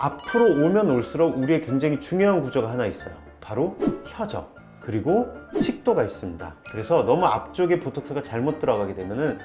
앞으로 오면 올수록 우리의 굉장히 중요한 구조가 하나 있어요. 바로 혀죠. 그리고 식도가 있습니다. 그래서 너무 앞쪽에 보톡스가 잘못 들어가게 되면은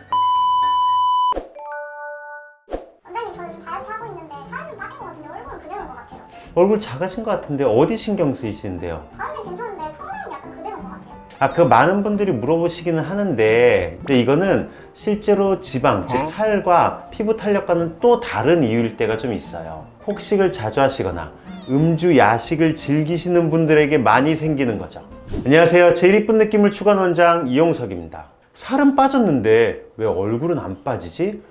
원장님, 저 요즘 다이어트 하고 있는데 살이 좀 빠진 것 같은데 얼굴은 그대로인 것 같아요. 얼굴 작아진 것 같은데 어디 신경 쓰이시는데요? 다른 데 괜찮은데 턱라인 약간 그대로인 것 같아요. 그 많은 분들이 물어보시기는 하는데, 근데 이거는 실제로 지방, 즉 살과 피부 탄력과는 또 다른 이유일 때가 좀 있어요. 폭식을 자주 하시거나 음주, 야식을 즐기시는 분들에게 많이 생기는 거죠. 안녕하세요. 제일 이쁜 느낌을 추구하는 원장 이용석입니다. 살은 빠졌는데 왜 얼굴은 안 빠지지?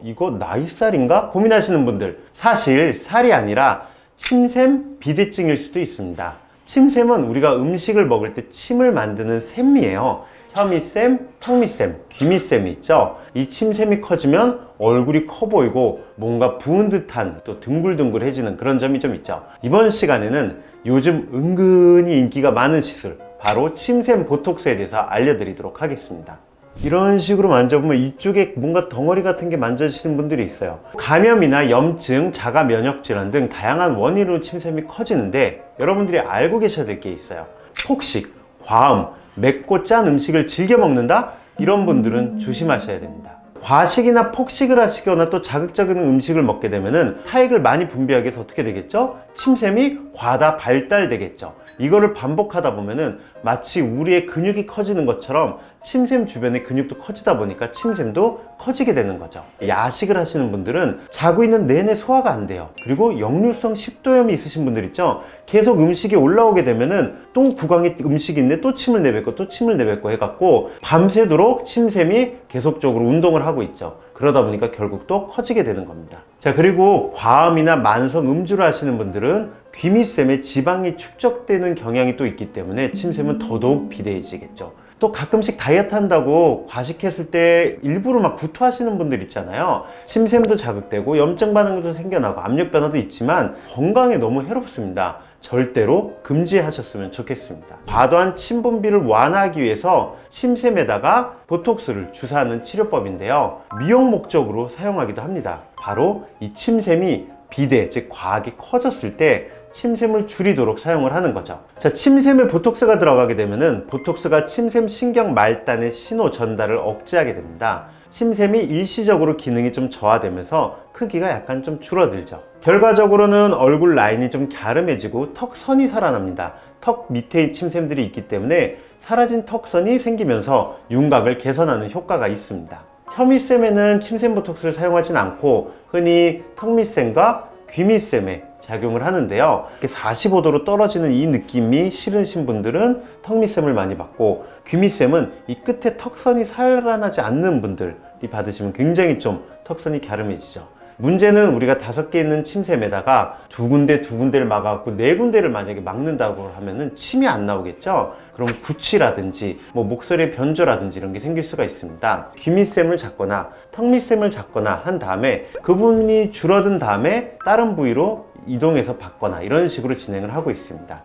이거 나이살인가? 고민하시는 분들, 사실 살이 아니라 침샘 비대증일 수도 있습니다. 침샘은 우리가 음식을 먹을 때 침을 만드는 샘이에요. 혀밑샘, 턱밑샘, 귀밑샘이 있죠. 이 침샘이 커지면 얼굴이 커 보이고 뭔가 부은 듯한, 또 둥글둥글해지는 그런 점이 좀 있죠. 이번 시간에는 요즘 은근히 인기가 많은 시술, 바로 침샘 보톡스에 대해서 알려드리도록 하겠습니다. 이런 식으로 만져보면 이쪽에 뭔가 덩어리 같은 게 만져지시는 분들이 있어요. 감염이나 염증, 자가 면역 질환 등 다양한 원인으로 침샘이 커지는데, 여러분들이 알고 계셔야 될 게 있어요. 폭식, 과음, 맵고 짠 음식을 즐겨 먹는다? 이런 분들은 조심하셔야 됩니다. 과식이나 폭식을 하시거나 또 자극적인 음식을 먹게 되면은 타액을 많이 분비하기 위해서 어떻게 되겠죠? 침샘이 과다 발달되겠죠. 이거를 반복하다 보면은 마치 우리의 근육이 커지는 것처럼 침샘 주변의 근육도 커지다 보니까 침샘도 커지게 되는 거죠. 야식을 하시는 분들은 자고 있는 내내 소화가 안 돼요. 그리고 역류성 식도염이 있으신 분들 있죠. 계속 음식이 올라오게 되면은 또 구강에 음식이 있네, 또 침을 내뱉고 또 침을 내뱉고 해갖고 밤새도록 침샘이 계속적으로 운동을 하고 있죠. 그러다 보니까 결국 또 커지게 되는 겁니다. 자, 그리고 과음이나 만성 음주를 하시는 분들은 귀밑샘에 지방이 축적되는 경향이 또 있기 때문에 침샘은 더더욱 비대해지겠죠. 또 가끔씩 다이어트 한다고 과식했을 때 일부러 막 구토하시는 분들 있잖아요. 침샘도 자극되고 염증 반응도 생겨나고 압력 변화도 있지만 건강에 너무 해롭습니다. 절대로 금지하셨으면 좋겠습니다. 과도한 침 분비를 완화하기 위해서 침샘에다가 보톡스를 주사하는 치료법인데요, 미용 목적으로 사용하기도 합니다. 바로 이 침샘이 비대, 즉 과하게 커졌을 때 침샘을 줄이도록 사용을 하는 거죠. 자, 침샘에 보톡스가 들어가게 되면은 보톡스가 침샘 신경 말단의 신호 전달을 억제하게 됩니다. 침샘이 일시적으로 기능이 좀 저하되면서 크기가 약간 좀 줄어들죠. 결과적으로는 얼굴 라인이 좀 갸름해지고 턱선이 살아납니다. 턱 밑에 침샘들이 있기 때문에 사라진 턱선이 생기면서 윤곽을 개선하는 효과가 있습니다. 혀밑샘에는 침샘 보톡스를 사용하진 않고 흔히 턱밑샘과 귀밑샘에 작용을 하는데요, 45도로 떨어지는 이 느낌이 싫으신 분들은 턱밑샘을 많이 받고, 귀밑샘은 이 끝에 턱선이 살아나지 않는 분들이 받으시면 굉장히 좀 턱선이 갸름해지죠. 문제는 우리가 5개 있는 침샘에다가 두 군데를 막아갖고 4군데를 만약에 막는다고 하면은 침이 안 나오겠죠? 그럼 구취라든지 목소리의 변조라든지 이런 게 생길 수가 있습니다. 귀밑샘을 잡거나 턱밑샘을 잡거나 한 다음에 그 부분이 줄어든 다음에 다른 부위로 이동해서 받거나 이런 식으로 진행을 하고 있습니다.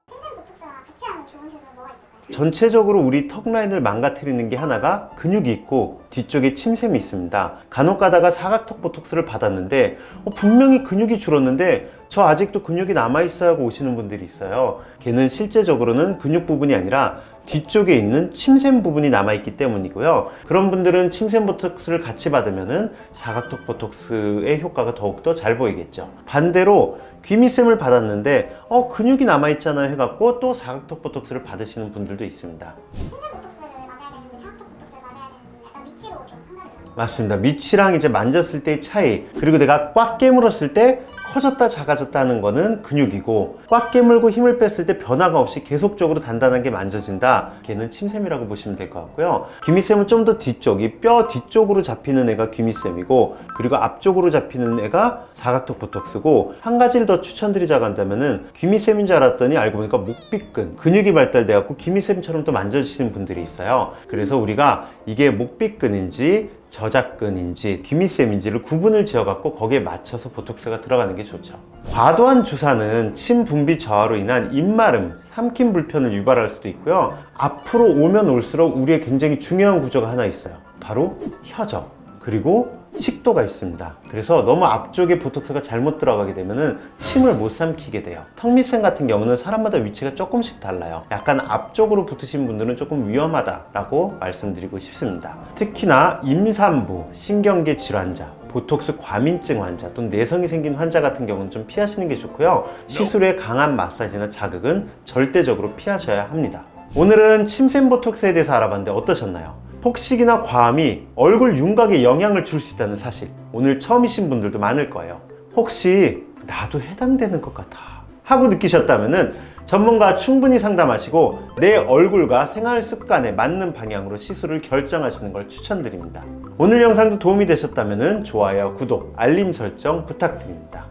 침샘 보톡스랑 같이 하면 좋은 시술은 뭐가 있을까요? 전체적으로 우리 턱 라인을 망가뜨리는 게 하나가 근육이 있고 뒤쪽에 침샘이 있습니다. 간혹 가다가 사각턱 보톡스를 받았는데 분명히 근육이 줄었는데 저 아직도 근육이 남아있어요 하고 오시는 분들이 있어요. 걔는 실제적으로는 근육 부분이 아니라 뒤쪽에 있는 침샘 부분이 남아있기 때문이고요. 그런 분들은 침샘 보톡스를 같이 받으면은 사각턱 보톡스의 효과가 더욱더 잘 보이겠죠. 반대로 귀밑샘을 받았는데 근육이 남아있잖아요 해갖고 또 사각턱 보톡스를 받으시는 분들도 있습니다. 침샘 보톡스를 맞아야 되는데 사각턱 보톡스를 맞아야 되는데 약간 위치로 좀 한가해요. 맞습니다. 밑이랑 이제 만졌을 때의 차이, 그리고 내가 꽉 깨물었을 때 커졌다 작아졌다 하는 거는 근육이고, 꽉 깨물고 힘을 뺐을 때 변화가 없이 계속적으로 단단하게 만져진다, 걔는 침샘이라고 보시면 될 것 같고요. 귀밑샘은 좀 더 뒤쪽, 이 뼈 뒤쪽으로 잡히는 애가 귀밑샘이고, 그리고 앞쪽으로 잡히는 애가 사각턱 보톡스고, 한 가지를 더 추천드리자고 한다면은 귀밑샘인 줄 알았더니 알고 보니까 목빗근, 근육이 발달돼 갖고 귀밑샘처럼 또 만져지시는 분들이 있어요. 그래서 우리가 이게 목빗근인지 저작근인지 귀밑샘인지를 구분을 지어갖고 거기에 맞춰서 보톡스가 들어가는 게 좋죠. 과도한 주사는 침 분비 저하로 인한 입마름, 삼킴 불편을 유발할 수도 있고요. 앞으로 오면 올수록 우리의 굉장히 중요한 구조가 하나 있어요. 바로 혀죠. 그리고 식도가 있습니다. 그래서 너무 앞쪽에 보톡스가 잘못 들어가게 되면은 침을 못 삼키게 돼요. 턱밑샘 같은 경우는 사람마다 위치가 조금씩 달라요. 약간 앞쪽으로 붙으신 분들은 조금 위험하다라고 말씀드리고 싶습니다. 특히나 임산부, 신경계 질환자, 보톡스 과민증 환자 또는 내성이 생긴 환자 같은 경우는 좀 피하시는 게 좋고요. 시술의 강한 마사지나 자극은 절대적으로 피하셔야 합니다. 오늘은 침샘 보톡스에 대해서 알아봤는데 어떠셨나요? 폭식이나 과음이 얼굴 윤곽에 영향을 줄 수 있다는 사실, 오늘 처음이신 분들도 많을 거예요. 혹시 나도 해당되는 것 같아 하고 느끼셨다면 전문가와 충분히 상담하시고 내 얼굴과 생활 습관에 맞는 방향으로 시술을 결정하시는 걸 추천드립니다. 오늘 영상도 도움이 되셨다면 좋아요, 구독, 알림 설정 부탁드립니다.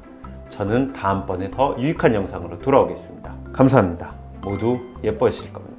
저는 다음번에 더 유익한 영상으로 돌아오겠습니다. 감사합니다. 모두 예뻐지실 겁니다.